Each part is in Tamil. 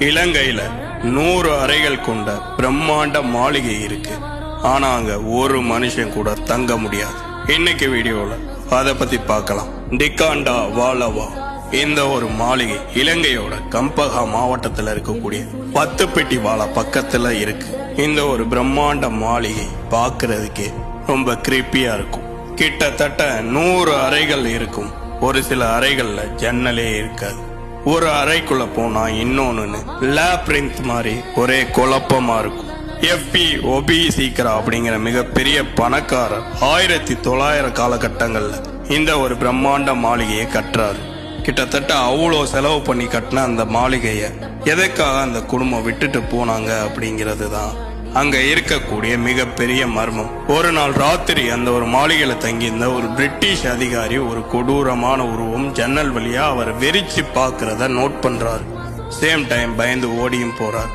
இலங்கையில 100 அறைகள் கொண்ட பிரம்மாண்ட மாளிகை இருக்கு. ஆனா அங்க ஒரு மனுஷன் கூட தங்க முடியாது. இன்னைக்கு வீடியோல அத பத்தி பார்க்கலாம். டிகாண்டா வாலவா இந்த ஒரு மாளிகை இலங்கையோட கம்பஹா மாவட்டத்துல இருக்கக்கூடிய 10 பெட்டி வாழா பக்கத்துல இருக்கு. இந்த ஒரு பிரம்மாண்ட மாளிகை பாக்குறதுக்கே ரொம்ப கிரீப்பியா இருக்கும். கிட்டத்தட்ட 100 அறைகள் இருக்கும். ஒரு சில அறைகள்ல ஜன்னலே இருக்காது. ஒரு அறைக்குள்ள போனா இன்னொன்னு லேப்ரின்த் மாதிரி ஒரே குழப்பமா இருக்கும். எஃப்பி ஒபி சீக்கிரா அப்படிங்கிற மிகப்பெரிய பணக்காரர் 1900 காலகட்டங்கள்ல இந்த ஒரு பிரம்மாண்ட மாளிகையை கட்டுறாரு. கிட்டத்தட்ட அவ்வளோ செலவு பண்ணி கட்டின அந்த மாளிகையை எதற்காக அந்த குடும்பம் விட்டுட்டு போனாங்க அப்படிங்கிறது தான் அங்க இருக்கக்கூடிய மிகப்பெரிய மர்மம். ஒரு நாள் ராத்திரி அந்த ஒரு மாளிகையில தங்கியிருந்த ஒரு பிரிட்டிஷ் அதிகாரி ஒரு கொடூரமான உருவம் ஜன்னல் வழியா அவர் வெறிச்சு பாக்குறத நோட் பண்றாரு. சேம் டைம் பயந்து ஓடியும் போறார்.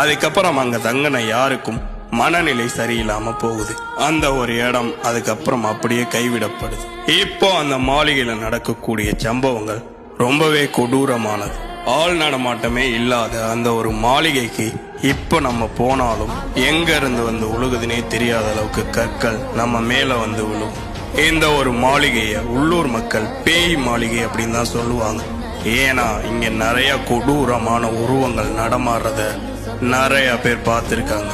அதுக்கப்புறம் அங்க தங்கின யாருக்கும் மனநிலை சரியில்லாம போகுது. அந்த ஒரு இடம் அதுக்கப்புறம் அப்படியே கைவிடப்படுது. இப்போ அந்த மாளிகையில நடக்கக்கூடிய சம்பவங்கள் ரொம்பவே கொடூரமானது. ஆள் நடமாட்டமே இல்லாத அந்த ஒரு மாளிகைக்கு இப்ப நம்ம போனாலும் எங்க இருந்து வந்து உழுகுதுன்னே தெரியாத அளவுக்கு கற்கள் நம்ம மேல வந்து விழும். இந்த ஒரு மாளிகைய உள்ளூர் மக்கள் பேய் மாளிகை அப்படின்னு தான் சொல்லுவாங்க. ஏன்னா இங்க நிறைய கொடூரமான உருவங்கள் நடமாடுறத நிறைய பேர் பார்த்திருக்காங்க.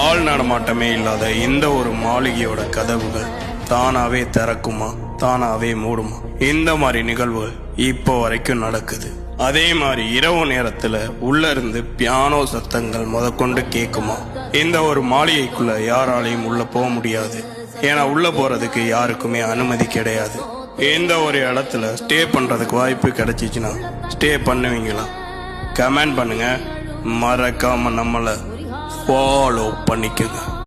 ஆள் நடமாட்டமே இல்லாத இந்த ஒரு மாளிகையோட கதவுகள் தானாவே திறக்குமா, தானாவே மூடுமா? இந்த மாதிரி நிகழ்வுகள் இப்போ வரைக்கும் நடக்குது. அதே மாதிரி இரவு நேரத்துல உள்ள இருந்து பியானோ சத்தங்கள் முதற்கொண்டு கேக்குமா. இந்த ஒரு மாளிகைக்குள்ள யாராலையும் உள்ள போக முடியாது. ஏன்னா உள்ள போறதுக்கு யாருக்குமே அனுமதி கிடையாது. இந்த ஒரு இடத்துல ஸ்டே பண்றதுக்கு வாய்ப்பு கிடைச்சிச்சுன்னா ஸ்டே பண்ணுவீங்களா? கமெண்ட் பண்ணுங்க. மறக்காம நம்மளை ஃபாலோ பண்ணிக்கங்க.